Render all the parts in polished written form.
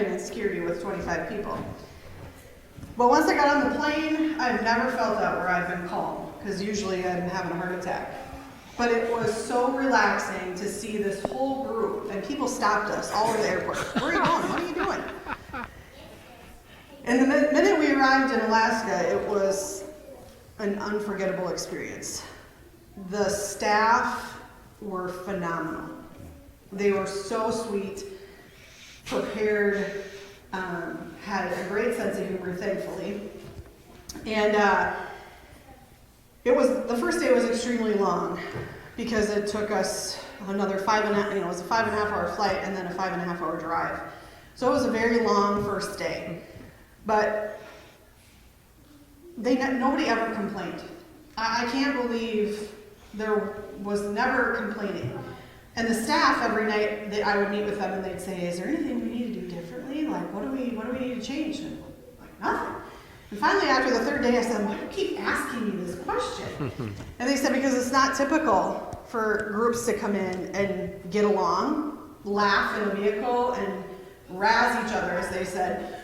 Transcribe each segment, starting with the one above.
and security with 25 people. But once I got on the plane, I've never felt that where I've been calm, because usually I'm having a heart attack. But it was so relaxing to see this whole group, and people stopped us all over the airport. Where are you going? What are you doing? And the minute we arrived in Alaska, it was an unforgettable experience. The staff were phenomenal. They were so sweet, prepared, had a great sense of humor, thankfully. And the first day was extremely long because it took us another it was a 5.5 hour flight and then a 5.5 hour drive. So it was a very long first day. But nobody ever complained. I can't believe there was never complaining. And the staff, every night I would meet with them and they'd say, is there anything we need to do differently? Like, what do we need to change? And like, nothing. And finally, after the third day, I said, why do you keep asking me this question? And they said, because it's not typical for groups to come in and get along, laugh in a vehicle, and razz each other, as they said.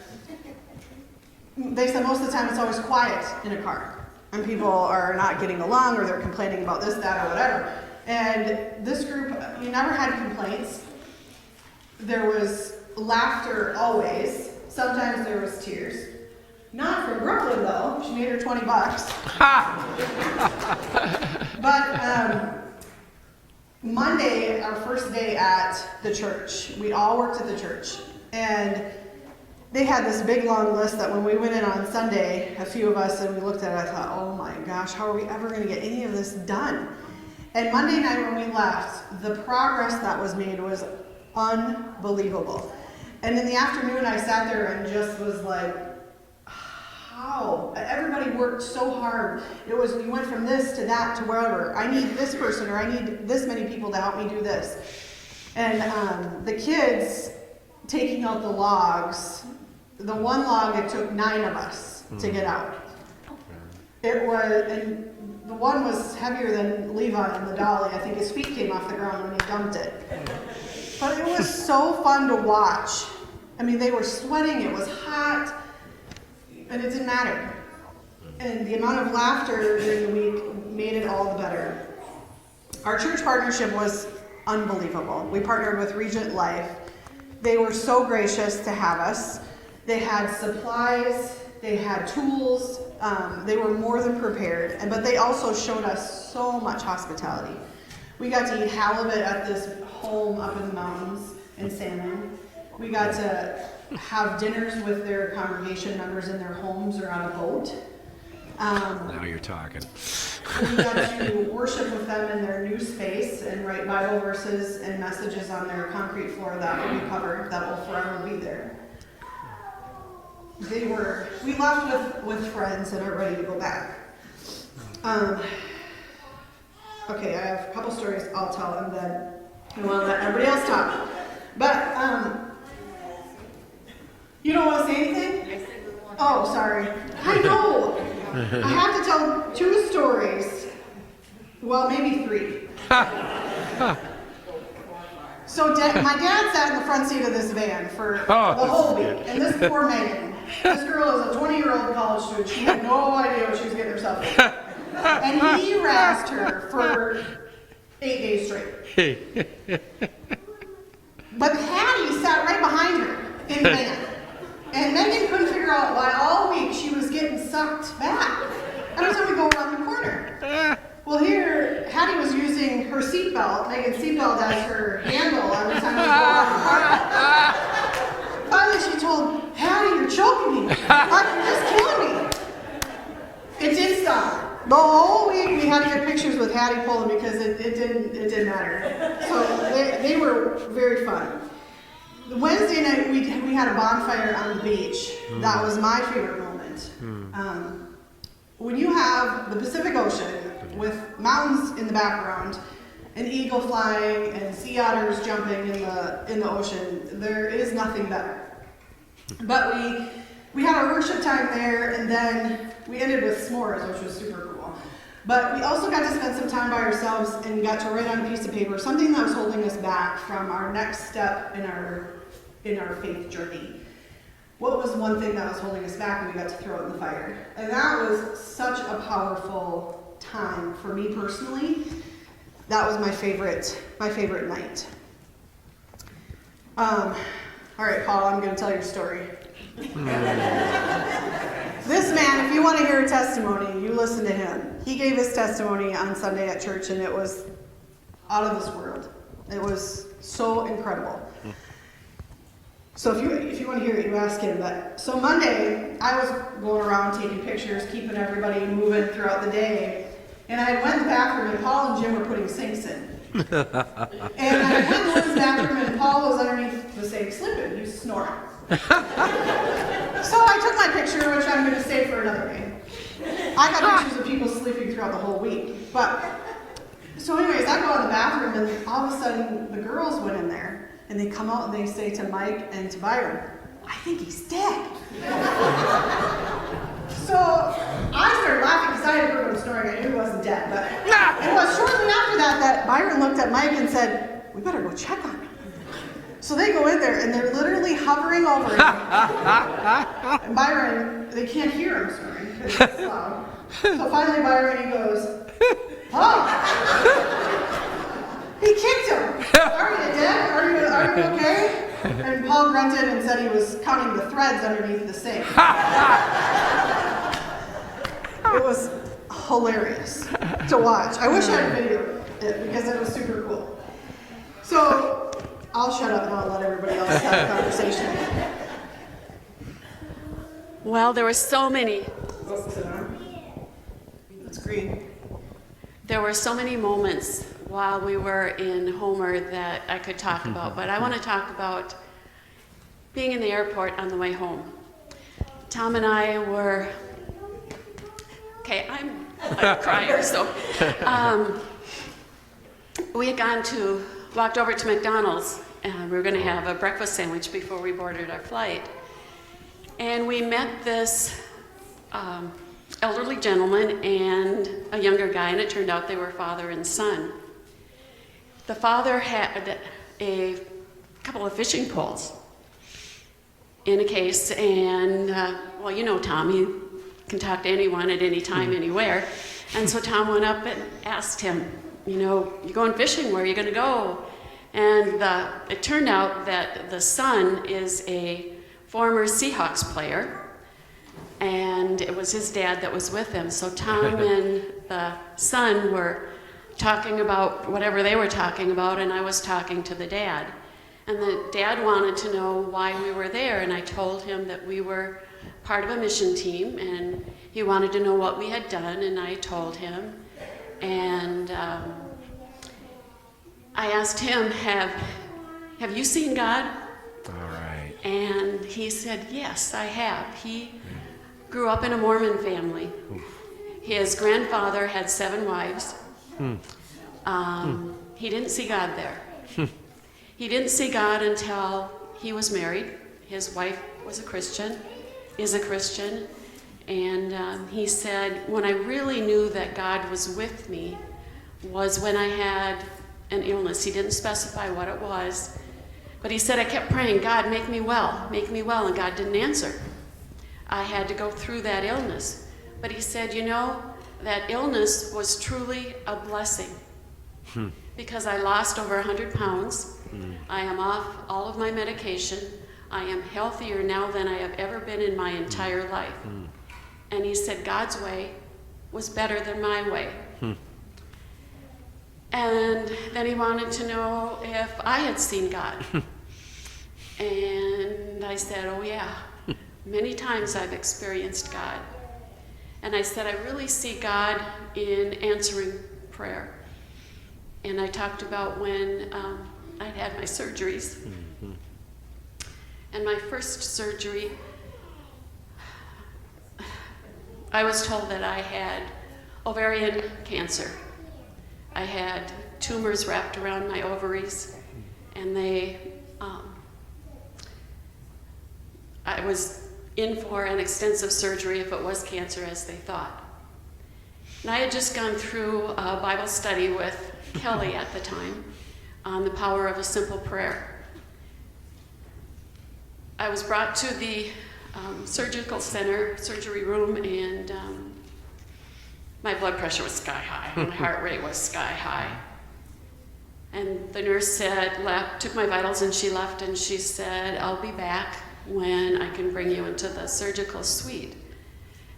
They said most of the time it's always quiet in a car. And people are not getting along, or they're complaining about this, that, or whatever. And this group, you never had complaints. There was laughter always. Sometimes there was tears. Not from Brooklyn though. She made her $20. But Monday, our first day at the church, we all worked at the church. And they had this big long list that when we went in on Sunday, a few of us, and we looked at it, I thought, oh my gosh, how are we ever going to get any of this done? And Monday night when we left, the progress that was made was unbelievable. And in the afternoon, I sat there and just was like, how? Everybody worked so hard. It was, we went from this to that to wherever. I need this person, or I need this many people to help me do this. And the kids taking out the logs, the one log, it took 9 of us to get out. It was, and the one was heavier than Levi in the dolly. I think his feet came off the ground when he dumped it. But it was so fun to watch. I mean, they were sweating, it was hot, and it didn't matter. And the amount of laughter during the week made it all the better. Our church partnership was unbelievable. We partnered with Regent Life. They were so gracious to have us. They had supplies, they had tools, they were more than prepared, but they also showed us so much hospitality. We got to eat halibut at this home up in the mountains in salmon. We got to have dinners with their congregation members in their homes or on a boat. Now you're talking. We got to worship with them in their new space and write Bible verses and messages on their concrete floor that will be covered, that will forever be there. We left with friends and are ready to go back. Okay, I have a couple stories I'll tell, and then I want to let everybody else talk. But, you don't want to say anything? Oh, sorry. I know. I have to tell 2 stories. Well, maybe 3. So my dad sat in the front seat of this van for the whole week, and this poor Megan. This girl is a 20-year-old college student. She had no idea what she was getting herself into. And he razzed her for 8 days straight. But Hattie sat right behind her in the van. And Megan couldn't figure out why all week she was getting sucked back every time we go around the corner. Well, here, Hattie was using her seatbelt, Megan's seatbelt, as her handle every time we go around the corner. Finally, she told Hattie, you're choking me. You're just killing me. It didn't stop. The whole week we had to get pictures with Hattie pulling because it didn't matter. So they were very fun. Wednesday night we had a bonfire on the beach. That was my favorite moment. When you have the Pacific Ocean with mountains in the background, an eagle flying and sea otters jumping in the ocean, there is nothing better. But we had our worship time there, and then we ended with s'mores, which was super cool. But we also got to spend some time by ourselves and got to write on a piece of paper something that was holding us back from our next step in our faith journey. what was one thing that was holding us back, and we got to throw it in the fire. And that was such a powerful time for me personally. That was my favorite night. All right, Paul, I'm going to tell your story. This man, if you want to hear a testimony, you listen to him. He gave his testimony on Sunday at church, and it was out of this world. It was so incredible. So if you want to hear it, you ask him. But so Monday, I was going around taking pictures, keeping everybody moving throughout the day. And I went to the bathroom, and Paul and Jim were putting sinks in. And I went to the bathroom, and Paul was underneath the sink sleeping. He was snoring. So I took my picture, which I'm going to save for another day. I got pictures of people sleeping throughout the whole week. But so anyways, I go out of the bathroom, and all of a sudden, the girls went in there. And they come out and they say to Mike and to Byron, "I think he's dead." So I started laughing because I had heard him snoring. I knew he wasn't dead. But it was shortly after that Byron looked at Mike and said, "We better go check on him." So they go in there and they're literally hovering over him. And Byron, they can't hear him snoring because it's loud. So finally Byron, he goes, "Oh! He kicked him. Are you dead? Are you okay?" And Paul grunted and said he was counting the threads underneath the sink. It was hilarious to watch. I wish I had videoed it because it was super cool. So I'll shut up and I'll let everybody else have a conversation. Well, there were so many. That's green. There were so many moments while we were in Homer that I could talk about, but I want to talk about being in the airport on the way home. Tom and I were, I'm a crier, so we had walked over to McDonald's, and we were going to have a breakfast sandwich before we boarded our flight. And we met this elderly gentleman and a younger guy, and it turned out they were father and son. The father had a couple of fishing poles in a case, and well, you know Tom, he can talk to anyone at any time, anywhere. And so Tom went up and asked him, "You going fishing, where are you going to go?" And it turned out that the son is a former Seahawks player, and it was his dad that was with him. So Tom and the son were talking about whatever they were talking about, and I was talking to the dad. And the dad wanted to know why we were there, and I told him that we were part of a mission team, and he wanted to know what we had done, and I told him. And I asked him, have you seen God? All right. And he said, yes, I have. He grew up in a Mormon family. His grandfather had 7 wives. He didn't see God there. He didn't see God until he was married. His wife was is a Christian. And he said, when I really knew that God was with me was when I had an illness. He didn't specify what it was. But he said, I kept praying, God, make me well, and God didn't answer. I had to go through that illness. But he said, that illness was truly a blessing because I lost over 100 pounds. I am off all of my medication. I am healthier now than I have ever been in my entire life. And he said, God's way was better than my way. And then he wanted to know if I had seen God. And I said, oh yeah, many times I've experienced God. And I said, I really see God in answering prayer. And I talked about when I'd had my surgeries. And my first surgery, I was told that I had ovarian cancer. I had tumors wrapped around my ovaries, and I was in for an extensive surgery if it was cancer, as they thought. And I had just gone through a Bible study with Kelly at the time on the power of a simple prayer. I was brought to the surgical center, surgery room, and my blood pressure was sky high. My heart rate was sky high. And the nurse took my vitals, and she left, and she said, "I'll be back when I can bring you into the surgical suite."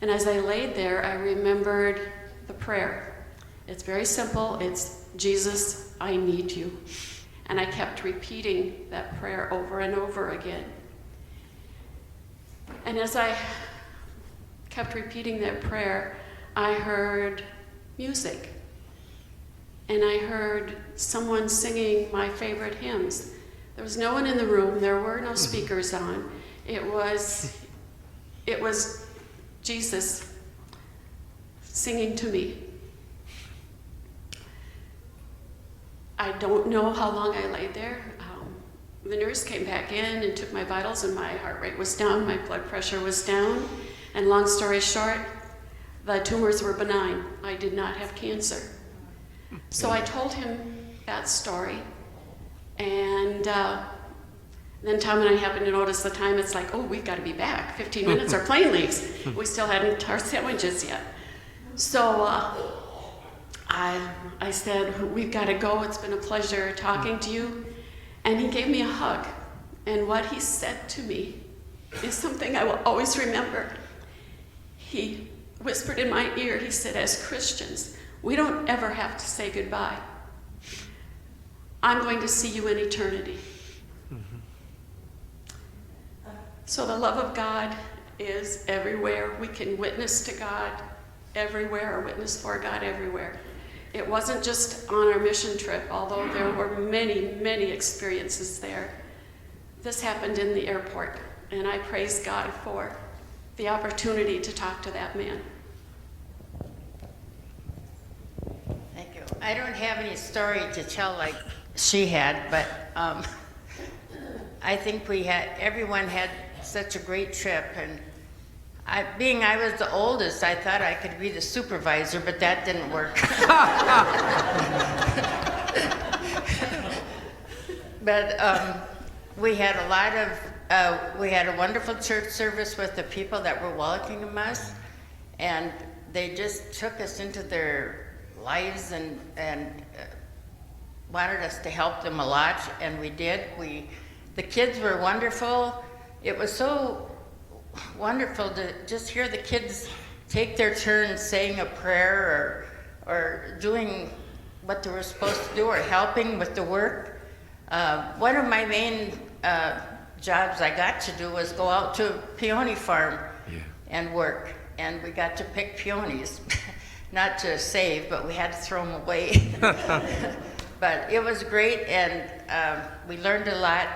And as I laid there, I remembered the prayer. It's very simple. It's, "Jesus, I need you." And I kept repeating that prayer over and over again. And as I kept repeating that prayer, I heard music. And I heard someone singing my favorite hymns. There was no one in the room. There were no speakers on. It was Jesus singing to me. I don't know how long I laid there. The nurse came back in and took my vitals, and my heart rate was down, my blood pressure was down, and long story short, the tumors were benign. I did not have cancer. So I told him that story, and then Tom and I happened to notice the time. It's like, oh, we've got to be back. 15 minutes, our plane leaves. We still hadn't our sandwiches yet. So I said, we've got to go. It's been a pleasure talking to you. And he gave me a hug. And what he said to me is something I will always remember. He whispered in my ear, he said, "As Christians, we don't ever have to say goodbye. I'm going to see you in eternity." So the love of God is everywhere. We can witness to God everywhere, or witness for God everywhere. It wasn't just on our mission trip, although there were many, many experiences there. This happened in the airport, and I praise God for the opportunity to talk to that man. Thank you. I don't have any story to tell like she had, but I think everyone had such a great trip, and I was the oldest, I thought I could be the supervisor, but that didn't work. But we had we had a wonderful church service with the people that were welcoming us, and they just took us into their lives and wanted us to help them a lot, and we did. The kids were wonderful. It was so wonderful to just hear the kids take their turn saying a prayer or doing what they were supposed to do, or helping with the work. One of my main jobs I got to do was go out to a peony farm and work, and we got to pick peonies. Not to save, but we had to throw them away. But it was great, and we learned a lot.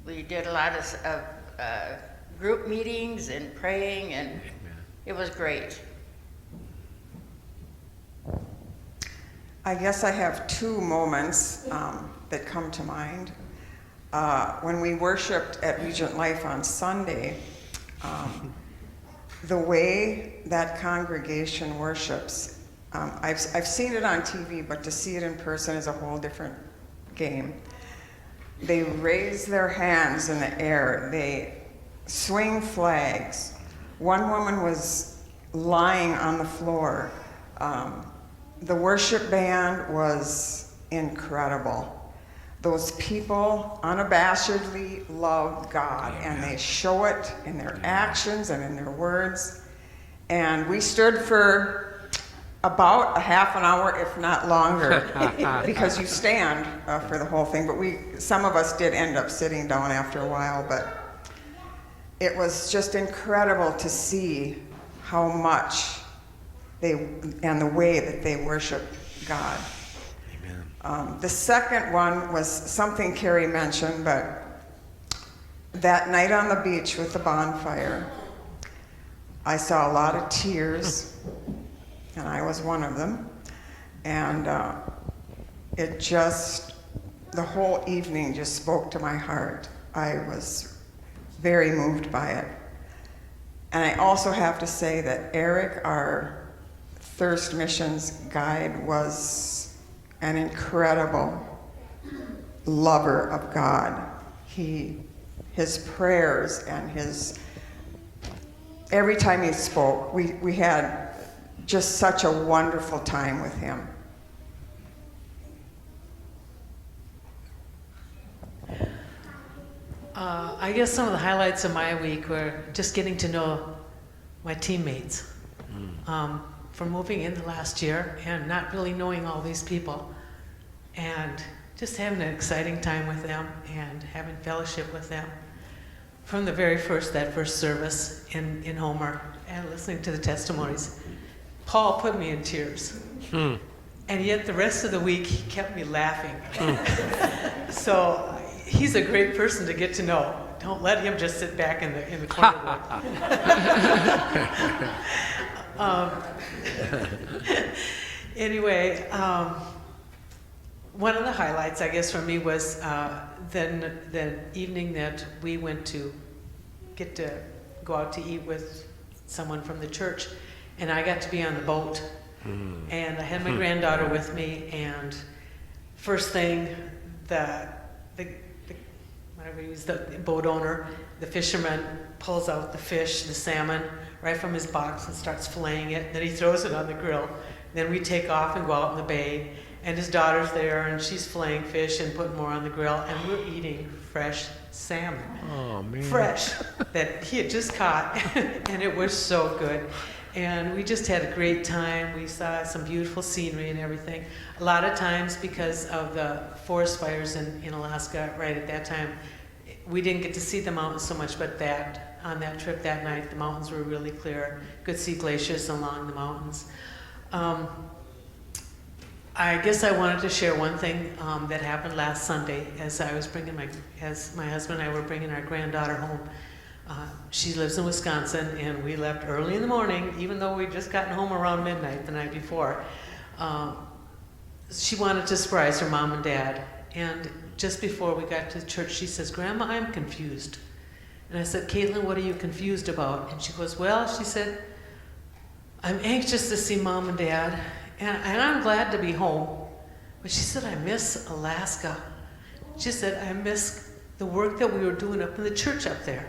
We did a lot of group meetings and praying, and it was great. I guess I have two moments that come to mind. When we worshiped at Regent Life on Sunday, the way that congregation worships, I've seen it on TV, but to see it in person is a whole different game. They raise their hands in the air. They swing flags. One woman was lying on the floor. The worship band was incredible. Those people unabashedly love God, and they show it in their actions and in their words. And we stood for about a half an hour, if not longer, because you stand for the whole thing. But some of us did end up sitting down after a while, but it was just incredible to see how much and the way that they worship God. Amen. The second one was something Carrie mentioned, but that night on the beach with the bonfire, I saw a lot of tears, and I was one of them. And the whole evening just spoke to my heart. I was very moved by it. And I also have to say that Eric, our Thirst Missions guide, was an incredible lover of God. He his prayers and his, every time he spoke, we had just such a wonderful time with him. I guess some of the highlights of my week were just getting to know my teammates. From moving in the last year and not really knowing all these people, and just having an exciting time with them and having fellowship with them from the very that first service in Homer, and listening to the testimonies. Paul put me in tears. And yet the rest of the week he kept me laughing. So he's a great person to get to know. Don't let him just sit back in the corner. Anyway, one of the highlights, I guess, for me was the evening that we went to get to go out to eat with someone from the church, and I got to be on the boat. And I had my granddaughter with me, and first thing, the boat owner, the fisherman, pulls out the fish, the salmon, right from his box and starts filleting it. Then he throws it on the grill. Then we take off and go out in the bay, and his daughter's there, and she's filleting fish and putting more on the grill, and we're eating fresh salmon. Oh, man. Fresh, that he had just caught, and it was so good. And we just had a great time. We saw some beautiful scenery and everything. A lot of times, because of the forest fires in Alaska right at that time, we didn't get to see the mountains so much, but on that trip that night, the mountains were really clear. Could see glaciers along the mountains. I guess I wanted to share one thing that happened last Sunday as my husband and I were bringing our granddaughter home. She lives in Wisconsin, and we left early in the morning, even though we'd just gotten home around midnight the night before. She wanted to surprise her mom and dad, and just before we got to church, she says, "Grandma, I'm confused." And I said, "Caitlin, what are you confused about?" And she goes, "Well," she said, "I'm anxious to see Mom and Dad, and I'm glad to be home." But she said, "I miss Alaska." She said, "I miss the work that we were doing up in the church up there.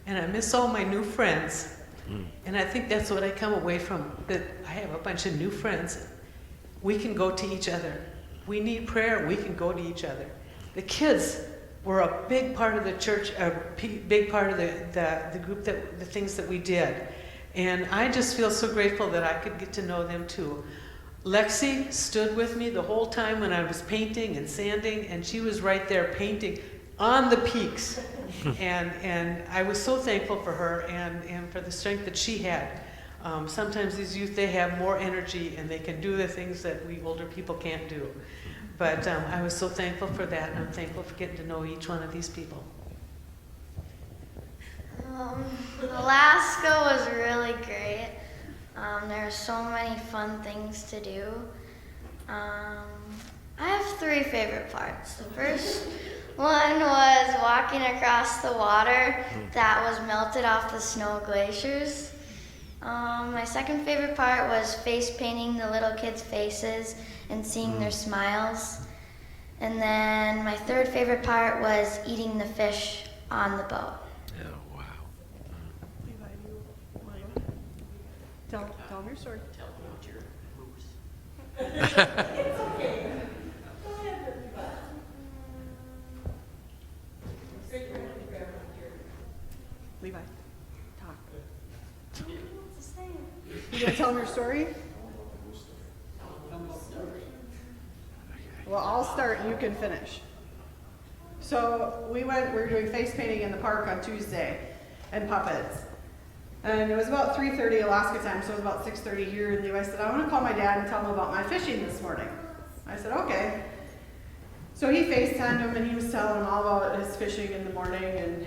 And I miss all my new friends." And I think that's what I come away from, that I have a bunch of new friends. We can go to each other. We need prayer, we can go to each other. The kids were a big part of the church, a big part of the group, the things that we did. And I just feel so grateful that I could get to know them too. Lexi stood with me the whole time when I was painting and sanding, and she was right there painting on the peaks. And I was so thankful for her and for the strength that she had. Sometimes these youth, they have more energy and they can do the things that we older people can't do. But I was so thankful for that, and I'm thankful for getting to know each one of these people. Alaska was really great. There are so many fun things to do. I have 3 favorite parts. The first one was walking across the water that was melted off the snow glaciers. My second favorite part was face painting the little kids' faces and seeing their smiles. And then my third favorite part was eating the fish on the boat. Oh, wow. Tell them your story. Tell them about your moose. Levi, talk. You gonna tell them your story? Well, I'll start and you can finish. So we were doing face painting in the park on Tuesday and puppets. And it was about 3:30 Alaska time, so it was about 6:30 here. And Levi said, "I want to call my dad and tell him about my fishing this morning." I said, "Okay." So he FaceTimed him and he was telling him all about his fishing in the morning and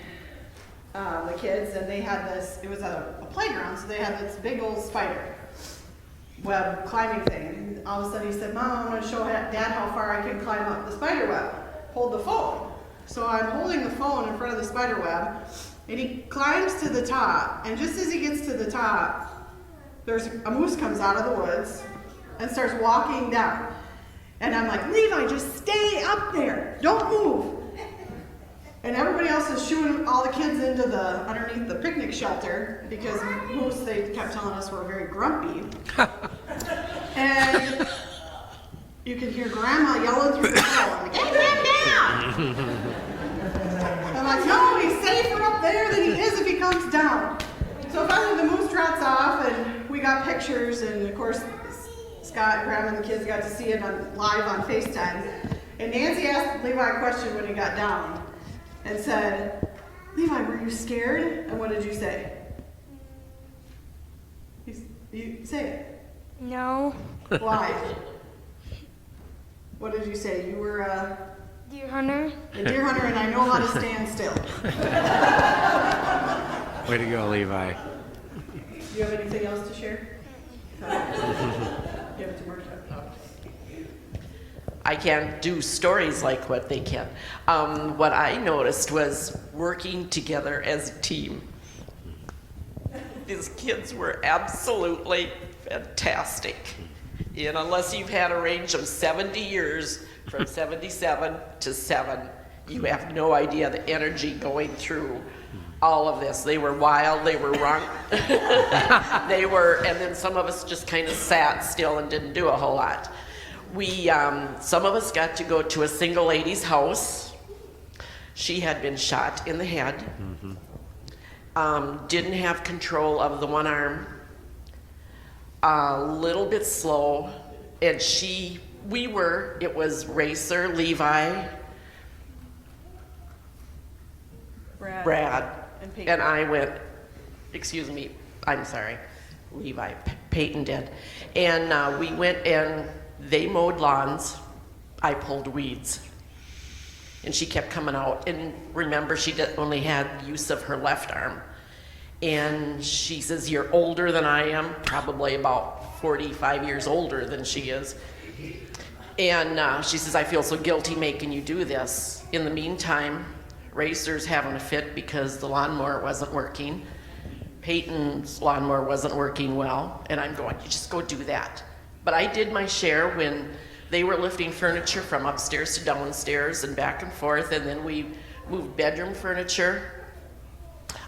the kids. And they had this, it was a playground, so they had this big old spider web climbing thing. And all of a sudden he said, "Mom, I'm going to show Dad how far I can climb up the spider web. Hold the phone." So I'm holding the phone in front of the spider web, and he climbs to the top. And just as he gets to the top, there's a moose comes out of the woods and starts walking down. And I'm like, "Levi, just stay up there. Don't move." And everybody else is shooing all the kids into underneath the picnic shelter because Moose, they kept telling us, were very grumpy. And you could hear Grandma yelling through the hall, like, "Get him down!" I'm like, "No, he's safer up there than he is if he comes down." So finally the Moose drops off, and we got pictures, and of course Scott, Grandma, and the kids got to see it live on FaceTime. And Nancy asked Levi a question when he got down, and said, "Levi, were you scared?" And what did you say? You say it. No. Why? What did you say? You were Deer hunter. a deer hunter, and I know how to stand still. Way to go, Levi. Do you have anything else to share? Give it to Marcia. I can't do stories like what they can. What I noticed was working together as a team. These kids were absolutely fantastic. And unless you've had a range of 70 years, from 77 to 7, you have no idea the energy going through all of this. They were wild, they were wrong. And then some of us just kind of sat still and didn't do a whole lot. Some of us got to go to a single lady's house. She had been shot in the head. Didn't have control of the one arm. A little bit slow. And it was Racer, Levi, Brad, and I went, Levi, Peyton did. And we went and they mowed lawns, I pulled weeds. And she kept coming out. And remember, she only had use of her left arm. And she says, "You're older than I am," probably about 45 years older than she is. And she says, "I feel so guilty making you do this." In the meantime, Racer's having a fit because the lawnmower wasn't working. Peyton's lawnmower wasn't working well. And I'm going, "You just go do that." But I did my share when they were lifting furniture from upstairs to downstairs and back and forth, and then we moved bedroom furniture.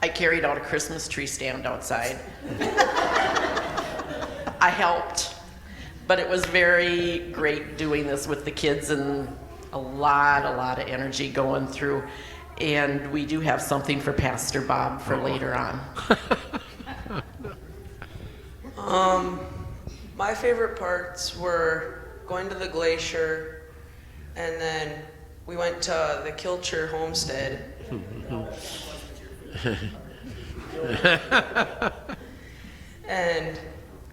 I carried out a Christmas tree stand outside. I helped, but it was very great doing this with the kids, and a lot of energy going through. And we do have something for Pastor Bob for later on. My favorite parts were going to the glacier, and then we went to the Kilcher homestead. And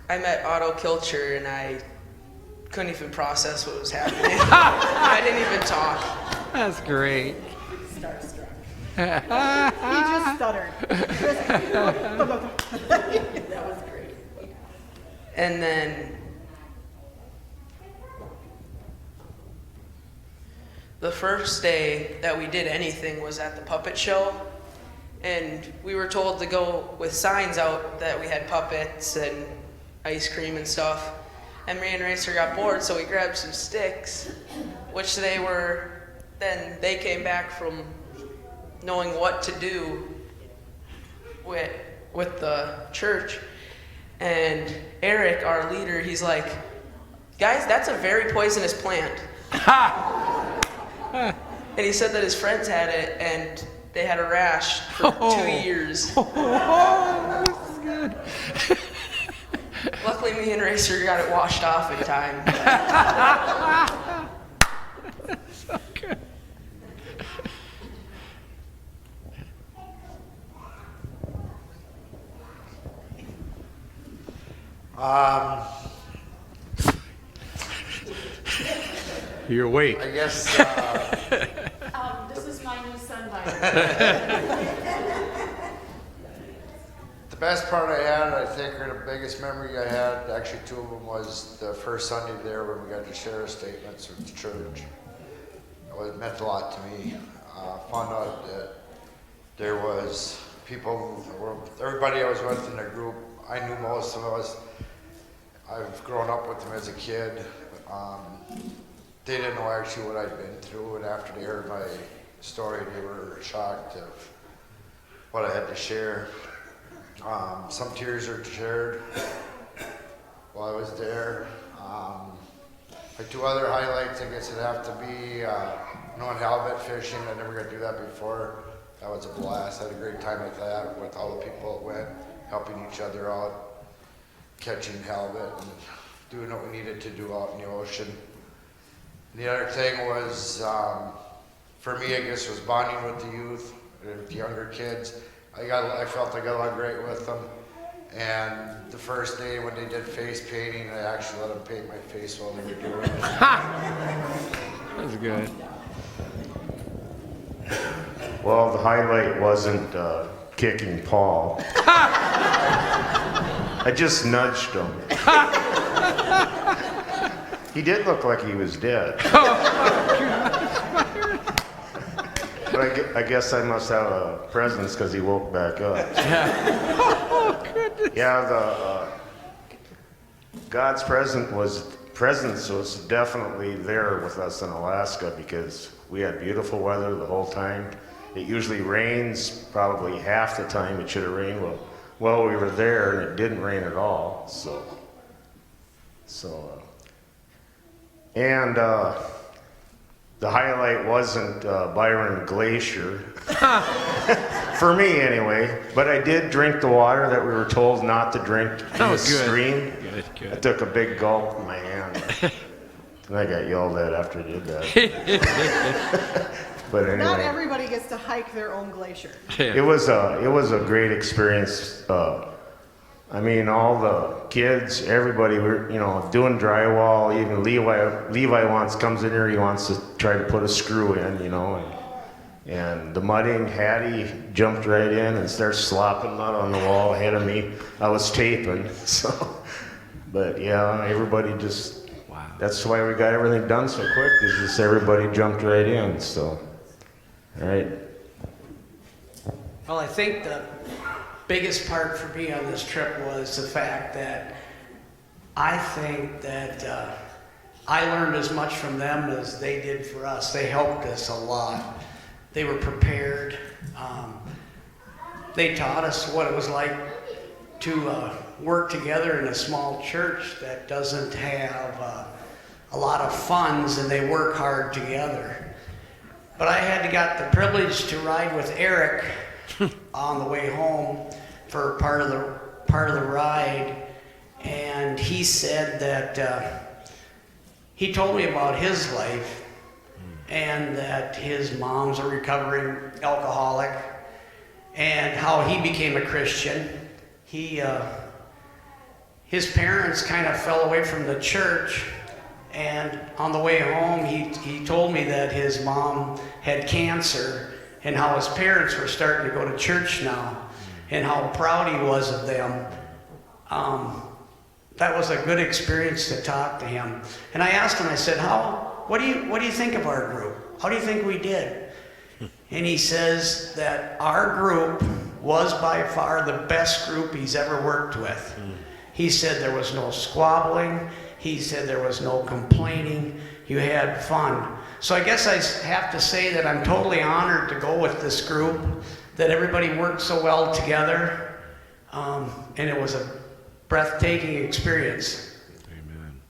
I met Otto Kilcher, and I couldn't even process what was happening. I didn't even talk. That's great. He just stuttered. That was great. And then the first day that we did anything was at the puppet show. And we were told to go with signs out that we had puppets and ice cream and stuff. And me and Racer got bored, so we grabbed some sticks, which then they came back from knowing what to do with the church. And Eric, our leader, he's like, "Guys, that's a very poisonous plant." And he said that his friends had it, and they had a rash for 2 years. This is good. Luckily, me and Racer got it washed off in time. So good. You're awake. I guess This is my new son, by the best part I had, I think, or the biggest memory I had, actually two of them, was the first Sunday there when we got to share statements with the church. It meant a lot to me. Found out that there was people, everybody I was with in the group, I knew most of us. I've grown up with them as a kid. They didn't know actually what I'd been through, and after they heard my story. They were shocked of what I had to share. Some tears are shared while I was there. My two other highlights, I guess, would have to be going halibut fishing. I never got to do that before. That was a blast. I had a great time with that, with all the people that went, helping each other out, catching halibut and doing what we needed to do out in the ocean. And the other thing was, for me, I guess, was bonding with the youth, with the younger kids. I felt I got along great with them. And the first day when they did face painting, I actually let them paint my face while they were doing it. That's good. Well, the highlight wasn't kicking Paul. I just nudged him. He did look like he was dead. But I guess I must have a presence because he woke back up. Yeah, God's presence was definitely there with us in Alaska because we had beautiful weather the whole time. It usually rains probably half the time it should have rained. Well, we were there and it didn't rain at all. The highlight wasn't Byron Glacier, for me anyway, but I did drink the water that we were told not to drink in the stream. Good. I took a big gulp in my hand, and I got yelled at after I did that. But anyway, Not everybody gets to hike their own glacier. it was a great experience. I mean, all the kids, everybody were, doing drywall. Even Levi comes in here, he wants to try to put a screw in, and the mudding, Hattie jumped right in and started slopping mud on the wall ahead of me. I was taping, but yeah, everybody just, Wow. That's why we got everything done so quick, is just everybody jumped right in, all right. Well, I think the biggest part for me on this trip was the fact that I think that I learned as much from them as they did for us. They helped us a lot. They were prepared. They taught us what it was like to work together in a small church that doesn't have a lot of funds, and they work hard together. But I got the privilege to ride with Eric on the way home for part of the ride, and he said that he told me about his life and that his mom's a recovering alcoholic and how he became a Christian. His parents kind of fell away from the church, and on the way home he told me that his mom had cancer and how his parents were starting to go to church now and how proud he was of them. That was a good experience to talk to him. And I asked him, I said, what do you think of our group? How do you think we did? And he says that our group was by far the best group he's ever worked with. He said there was no squabbling. He said there was no complaining. You had fun. So I guess I have to say that I'm totally honored to go with this group, that everybody worked so well together, and it was a breathtaking experience. Amen.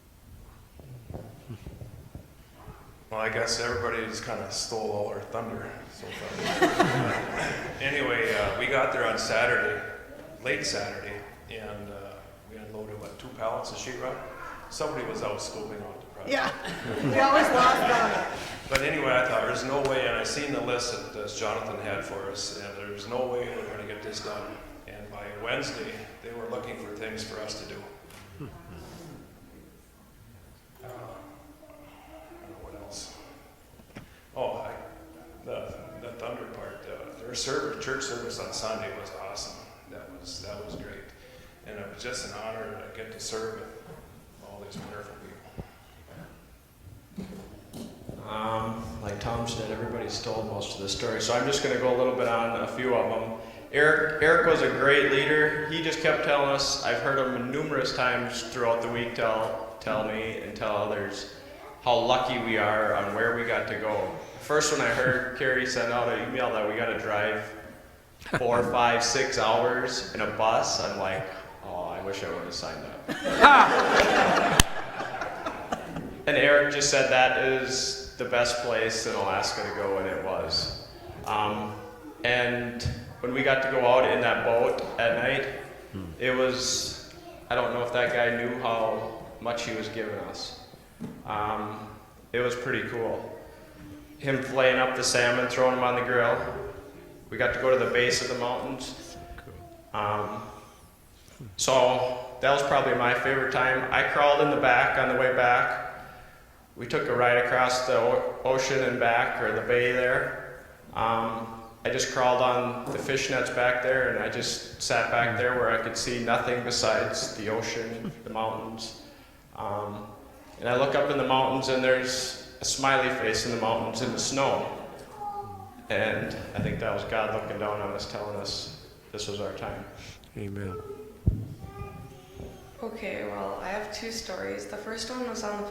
Well, I guess everybody just kind of stole all our thunder so far. Anyway, we got there on Saturday, late Saturday, and we unloaded, 2 pallets of sheetrock? Somebody was out scoping out the project. Yeah, we always lost on it. But anyway, I thought there's no way, and I seen the list that Jonathan had for us, and there's no way we're going to get this done. And by Wednesday, they were looking for things for us to do. I don't know what else. Oh, the thunder part. Their church service on Sunday was awesome. That was great, and it was just an honor to get to serve with all these wonderful people. Like Tom said, everybody's told most of the story, so I'm just going to go a little bit on a few of them. Eric was a great leader. He just kept telling us, I've heard him numerous times throughout the week tell me and tell others how lucky we are on where we got to go. first when I heard Carrie send out an email that we got to drive 4, 5, 6 hours in a bus, I'm like, oh, I wish I would have signed up. And Eric just said that is the best place in Alaska to go, and it was. And when we got to go out in that boat at night, it was, I don't know if that guy knew how much he was giving us. It was pretty cool. Him filleting up the salmon, throwing them on the grill. We got to go to the base of the mountains. So that was probably my favorite time. I crawled in the back on the way back. We took a ride across the ocean and back, or the bay there. I just crawled on the fish nets back there, and I just sat back there where I could see nothing besides the ocean, the mountains. And I look up in the mountains, and there's a smiley face in the mountains in the snow. And I think that was God looking down on us, telling us this was our time. Amen. Okay, well, I have 2 stories. The first one was on the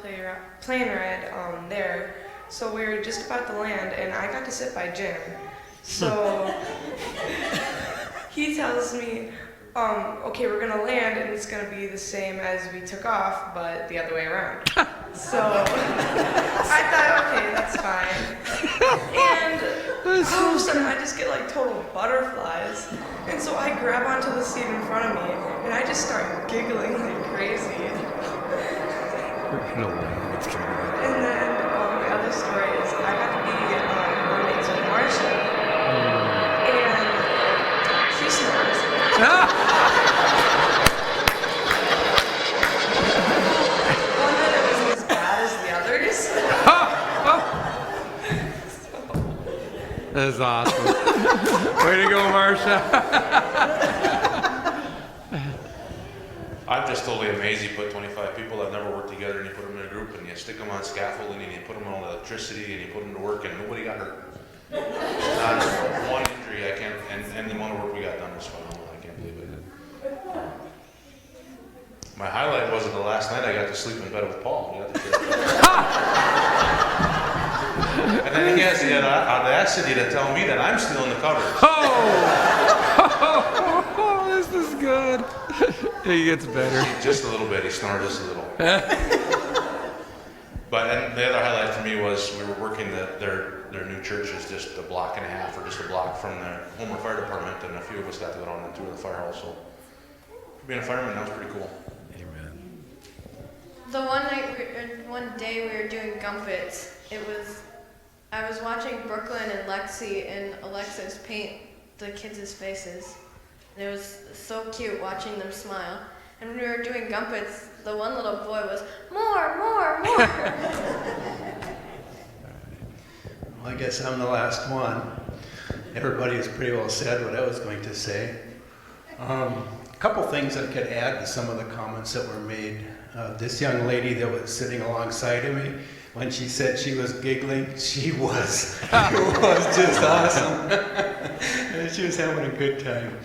plane ride there. So we were just about to land, and I got to sit by Jim. So he tells me, okay, we're gonna land, and it's gonna be the same as we took off, but the other way around. So I thought, okay, that's fine. And all of a sudden, I just get like total butterflies. And so I grab onto the seat in front of me, and I just start giggling like crazy. No way. It's gonna be And then the other story is I got to be roommates with Marcia, and she snores. One night it wasn't as bad as the others. That is awesome. Way to go, Marsha. I'm just totally amazed you put 25 people that never worked together and you put them in a group and you stick them on scaffolding and you put them on electricity and you put them to work and nobody got hurt. Not one injury. I can't, and the amount of work we got done was phenomenal. I can't believe it. My highlight was the last night I got to sleep in bed with Paul. And then he has the audacity to tell me that I'm stealing the covers. Oh, this is good. He gets better. Just a little bit. He snored just a little. But and the other highlight for me was we were working their new church is just a block and a half or just a block from the Homer Fire Department, and a few of us got to go down and tour the firehouse. So being a fireman, that was pretty cool. Amen. The one day we were doing gumpets, I was watching Brooklyn and Lexi and Alexis paint the kids' faces. And it was so cute watching them smile. And when we were doing gumpets, the one little boy was, more. Well, I guess I'm the last one. Everybody has pretty well said what I was going to say. A couple things I could add to some of the comments that were made. This young lady that was sitting alongside of me, when she said she was giggling, she was. It was just awesome. She was having a good time.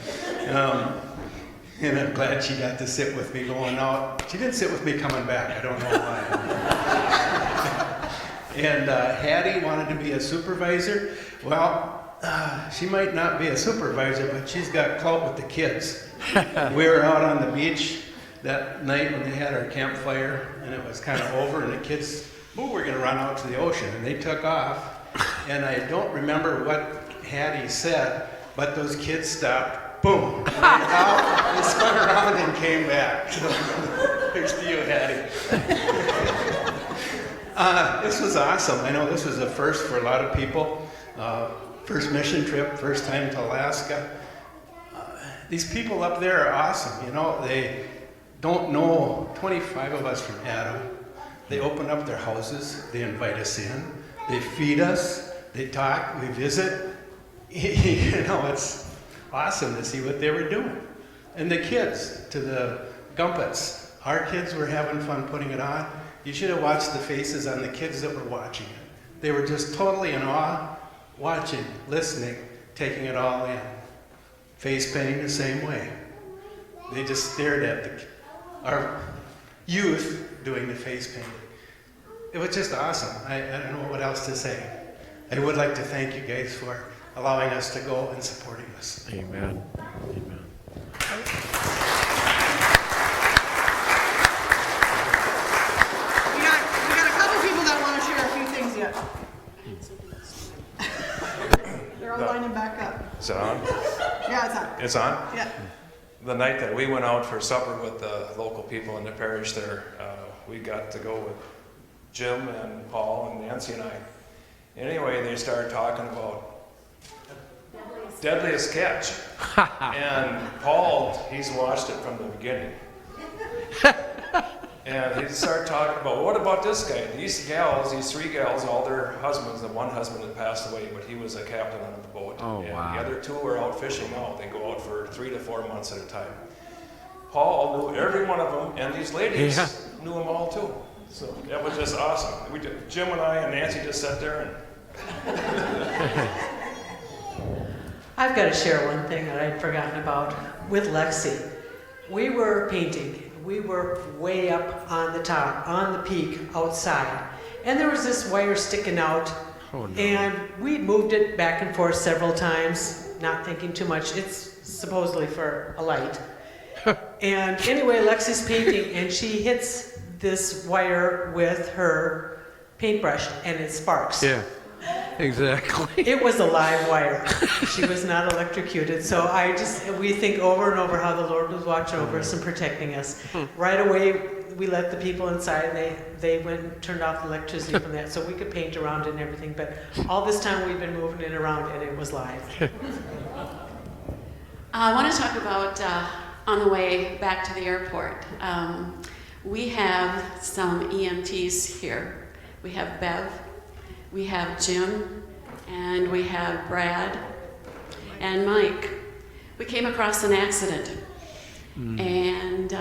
And I'm glad she got to sit with me going out. She didn't sit with me coming back. I don't know why. And Hattie wanted to be a supervisor. Well, she might not be a supervisor, but she's got clout with the kids. We were out on the beach that night when they had our campfire, and it was kind of over, and the kids, we're going to run out to the ocean, and they took off. And I don't remember what Hattie said, but those kids stopped. Boom! Went out, and spun around and came back. So, here's to you, Hattie. This was awesome. I know this was a first for a lot of people. First mission trip, first time to Alaska. These people up there are awesome. You know, they don't know 25 of us from Adam. They open up their houses. They invite us in. They feed us. They talk. We visit. You know, it's awesome to see what they were doing. And the kids, to the gumpets. Our kids were having fun putting it on. You should have watched the faces on the kids that were watching it. They were just totally in awe, watching, listening, taking it all in. Face painting the same way. They just stared at our youth doing the face painting. It was just awesome. I don't know what else to say. I would like to thank you guys for allowing us to go and supporting us. Amen. Amen. We got a couple people that want to share a few things yet. They're all lining back up. Is it on? Yeah, it's on. It's on? Yeah. The night that we went out for supper with the local people in the parish there, we got to go with Jim and Paul and Nancy and I. Anyway, they started talking about deadliest catch. And Paul, he's watched it from the beginning. And he started talking about, what about this guy? These gals, these 3 gals, all their husbands, the one husband had passed away, but he was a captain on the boat. Oh, and wow. the other 2 were out fishing now. They go out for 3 to 4 months at a time. Paul knew every one of them, and these ladies knew them all too. So that was just awesome. Jim and I and Nancy just sat there and I've got to share one thing that I'd forgotten about with Lexi. We were painting. We were way up on the top, on the peak, outside. And there was this wire sticking out. Oh, no. And we moved it back and forth several times, not thinking too much. It's supposedly for a light. And anyway, Lexi's painting, and she hits this wire with her paintbrush, and it sparks. Yeah, exactly. It was a live wire. She was not electrocuted. So we think over and over how the Lord was watching over us and protecting us. Right away, we let the people inside, and they went and turned off the electricity from that, so we could paint around it and everything. But all this time, we've been moving it around, and it was live. I want to talk about on the way back to the airport. We have some EMTs here. We have Bev, we have Jim, and we have Brad and Mike. We came across an accident, and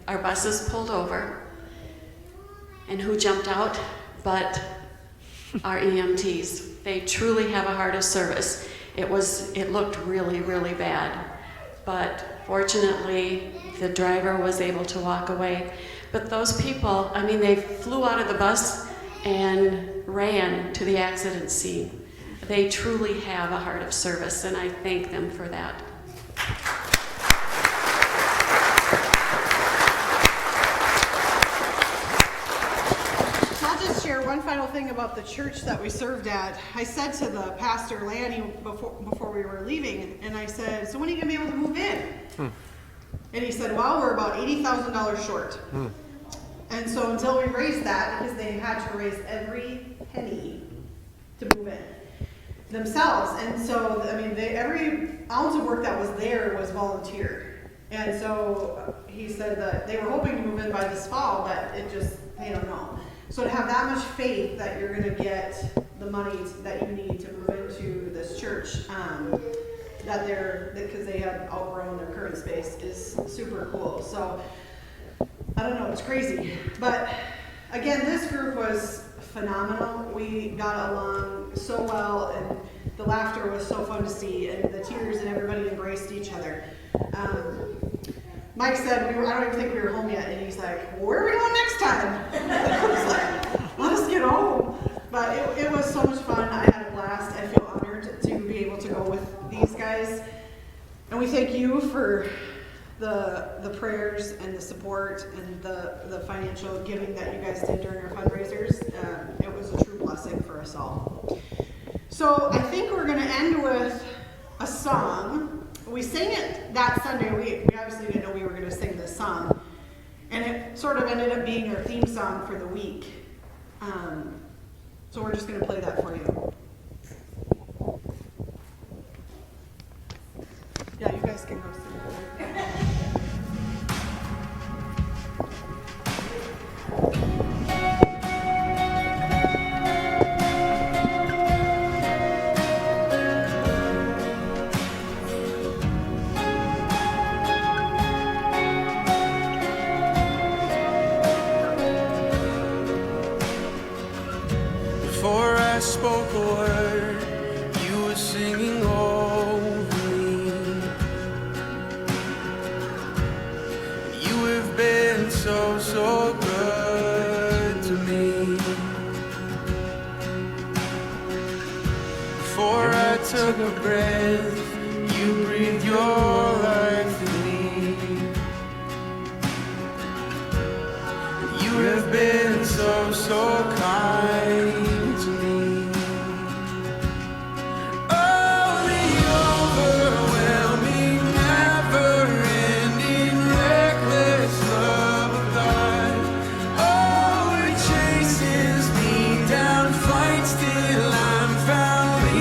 our buses pulled over. And who jumped out but our EMTs? They truly have a heart of service. It looked really, really bad, but fortunately the driver was able to walk away. But those people, I mean, they flew out of the bus and ran to the accident scene. They truly have a heart of service, and I thank them for that. I'll just share one final thing about the church that we served at. I said to the pastor, Lanny, before we were leaving, and I said, so when are you going to be able to move in? And he said, well, we're about $80,000 short. And so until we raised that, because they had to raise every penny to move in themselves. And so, I mean, every ounce of work that was there was volunteer. And so he said that they were hoping to move in by this fall, but they don't know. So to have that much faith that you're going to get the money that you need to move into this church, because they had outgrown their current space, is super cool. So I don't know, it's crazy. But again, this group was phenomenal. We got along so well, and the laughter was so fun to see, and the tears, and everybody embraced each other. Mike said, I don't even think we were home yet, and he's like, where are we going next time? I was like, let us get home. But it was so much fun. I had a blast. I feel honored to be able to go with these guys. And we thank you for the prayers and the support and the financial giving that you guys did during our fundraisers. It was a true blessing for us all. So I think we're going to end with a song. We sang it that Sunday. We obviously didn't know we were going to sing this song. And it sort of ended up being our theme song for the week. So we're just going to play that for you. Yeah, you guys can go sing it. Before I spoke a word, you were singing over me. You have been so, so good to me. took a breath, you breathed your life in me. You have been so, so kind.